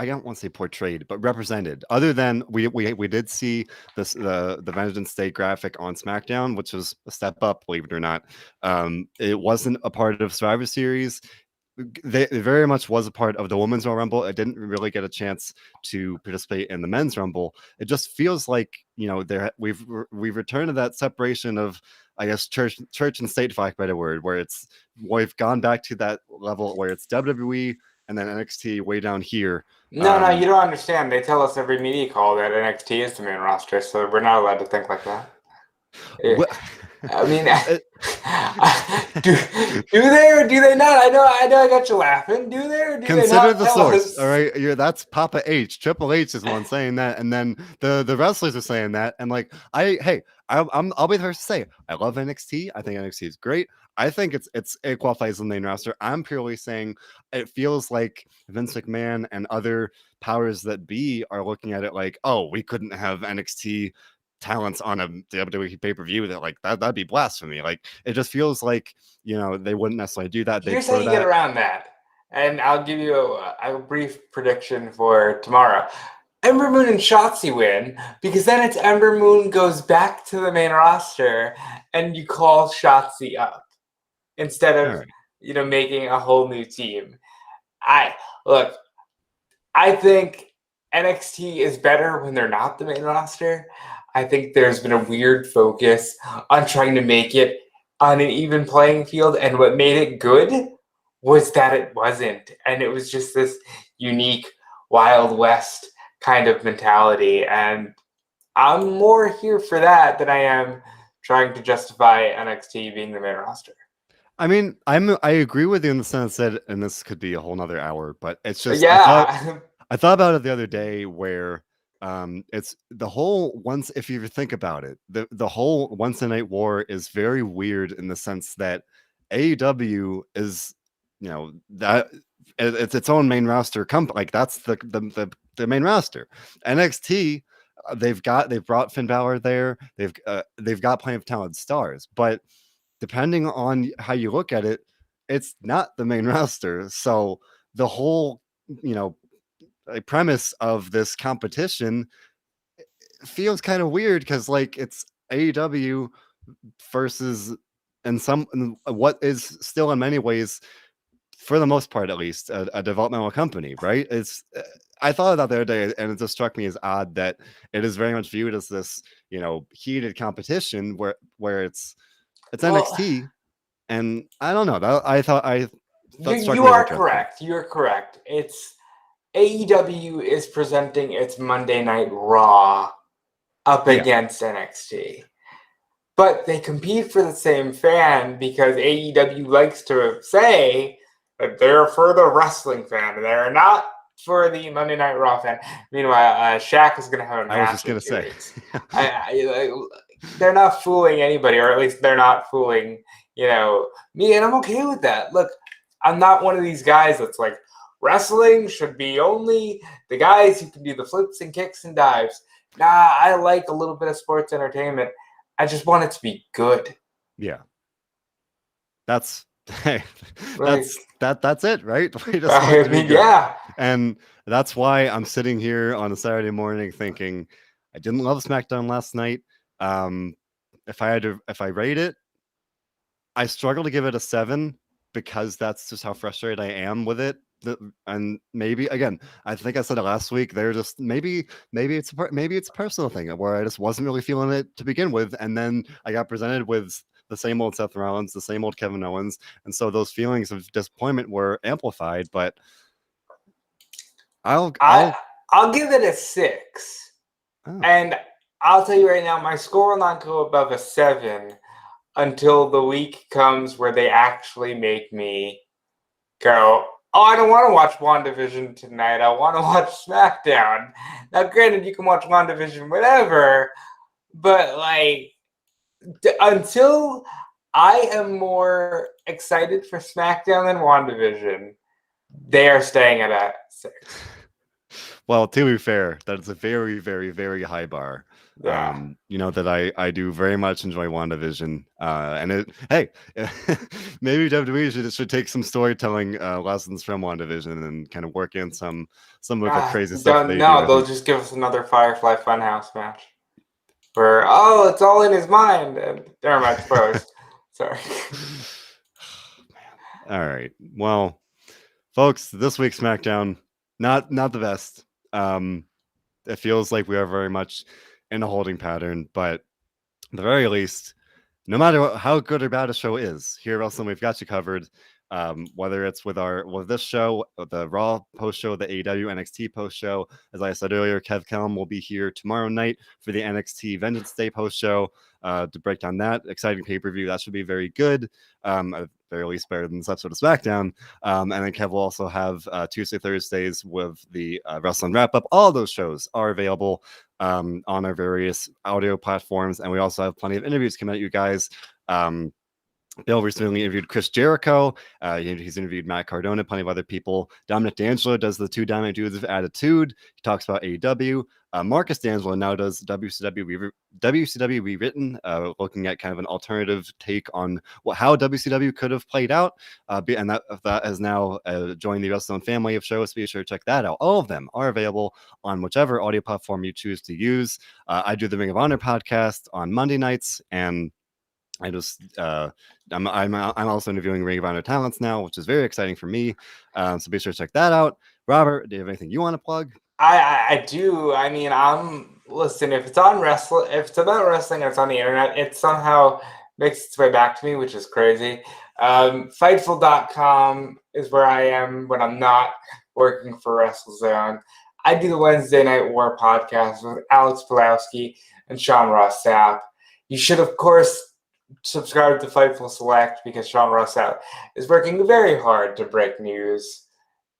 don't want to say portrayed, but represented. Other than we did see this the Vengeance Day graphic on SmackDown, which was a step up, believe it or not. It wasn't a part of Survivor Series. It very much was a part of the Women's Royal Rumble. It didn't really get a chance to participate in the Men's Rumble. It just feels like we've returned to that separation of, I guess, church and state, for lack of a better word, where we've gone back to that level where it's WWE and then NXT way down here. No, you don't understand. They tell us every media call that NXT is the main roster, so we're not allowed to think like that. I mean, do they or do they not? I know I got you laughing. Do they or do Consider they not? the source, all right? That's Papa H. Triple H is one saying that, and then the wrestlers are saying that, and like I'll be the first to say I love NXT. I think NXT is great. I think it qualifies as the main roster. I'm purely saying it feels like Vince McMahon and other powers that be are looking at it like, oh, we couldn't have NXT talents on a WWE pay-per-view, that'd be blasphemy. Like, it just feels like they wouldn't necessarily do that. Here's how you get around that, and I'll give you a brief prediction for tomorrow. Ember Moon and Shotzi win, because then it's Ember Moon goes back to the main roster and you call Shotzi up instead of making a whole new team. I think NXT is better when they're not the main roster. I think there's been a weird focus on trying to make it on an even playing field, and what made it good was that it wasn't, and it was just this unique Wild West kind of mentality, and I'm more here for that than I am trying to justify NXT being the main roster. I mean, I agree with you in the sense that, and this could be a whole nother hour, but it's just I thought about it the other day where it's the whole if you think about it, the whole once a night war is very weird in the sense that AEW is that it's its own main roster company. Like, that's the main roster. NXT, they've brought Finn Balor there. They've got plenty of talented stars, but depending on how you look at it, it's not the main roster. So the whole premise of this competition feels kind of weird, because it's AEW versus what is still in many ways, for the most part at least, a developmental company, right? I thought of that the other day, and it just struck me as odd that it is very much viewed as this heated competition where it's NXT, and I don't know. I thought you are correct. You're correct. It's AEW is presenting its Monday Night Raw up against NXT. But they compete for the same fan, because AEW likes to say that they're for the wrestling fan. They're not for the Monday Night Raw fan. Meanwhile, Shaq is going to have a match. I was just going to say. They're not fooling anybody, or at least they're not fooling, me, and I'm okay with that. Look, I'm not one of these guys that's like, wrestling should be only the guys who can do the flips and kicks and dives. I like a little bit of sports entertainment. I just want it to be good. Yeah. That's hey, Like, that's it, right? We just want it I to be mean, good. yeah. And that's why I'm sitting here on a Saturday morning thinking I didn't love SmackDown last night. Um, if I rate it, I struggle to give it a 7 because that's just how frustrated I am with it. And maybe again, I think I said it last week. They're just maybe it's a personal thing where I just wasn't really feeling it to begin with, and then I got presented with the same old Seth Rollins, the same old Kevin Owens, and so those feelings of disappointment were amplified. But I I'll I'll give it a 6. oh, And I'll tell you right now, my score will not go above a 7 until the week comes where they actually make me go, oh, I don't want to watch WandaVision tonight. I want to watch SmackDown. Now, granted, you can watch WandaVision whatever, but like until I am more excited for SmackDown than WandaVision, they are staying at a 6. well, to be fair, that is a very, very, very high bar. Yeah. You know that I do very much enjoy WandaVision, and it hey, maybe WWE should take some storytelling lessons from WandaVision and kind of work in some of the crazy stuff Don't they do. know. I They'll think just give us another Firefly Funhouse match. Where, oh, it's all in his mind. And never mind, spoilers. Sorry. all right. Well, folks, this week's SmackDown not the best. It feels like we are very much in a holding pattern, but at the very least, no matter how good or bad a show is, here at Wrestling, we've got you covered. Whether it's with this show, the Raw post show, the AEW NXT post show. As I said earlier, Kev Kellum will be here tomorrow night for the NXT Vengeance Day post show to break down that exciting pay per view. That should be very good. At the very least, better than this episode of SmackDown. And then Kev will also have Tuesday, Thursdays with the Wrestling Wrap Up. All those shows are available on our various audio platforms, and we also have plenty of interviews coming at you guys. Bill recently interviewed Chris Jericho. He's interviewed Matt Cardona, plenty of other people. Dominic D'Angelo does the 2 Dynamite Dudes of Attitude. He talks about AEW. Marcus D'Angelo now does WCW Rewritten, looking at kind of an alternative take on how WCW could have played out. And that has now joined the WrestleZone family of shows. Be sure to check that out. All of them are available on whichever audio platform you choose to use. I do the Ring of Honor podcast on Monday nights, and I just I'm also interviewing Ring of Honor talents now, which is very exciting for me. So be sure to check that out. Robert, do you have anything you want to plug? I do. I mean, listen, if it's on wrestling, if it's about wrestling and it's on the internet, it somehow makes its way back to me, which is crazy. Fightful.com is where I am when I'm not working for WrestleZone. I do the Wednesday Night War podcast with Alex Pulowski and Sean Ross Sapp. You should, of course, subscribe to Fightful Select because Sean Ross Sapp is working very hard to break news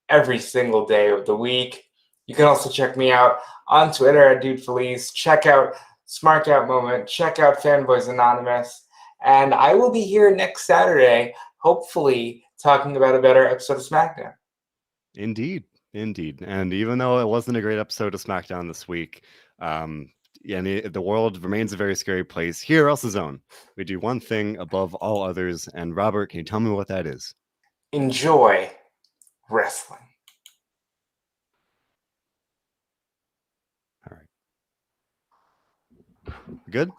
every single day of the week. You can also check me out on Twitter at DudeFelice. Check out Smart Out Moment. Check out Fanboys Anonymous. And I will be here next Saturday, hopefully talking about a better episode of SmackDown. Indeed. And even though it wasn't a great episode of SmackDown this week, and the world remains a very scary place. Here, WrestleZone, we do one thing above all others. And Robert, can you tell me what that is? Enjoy wrestling. All right. Good?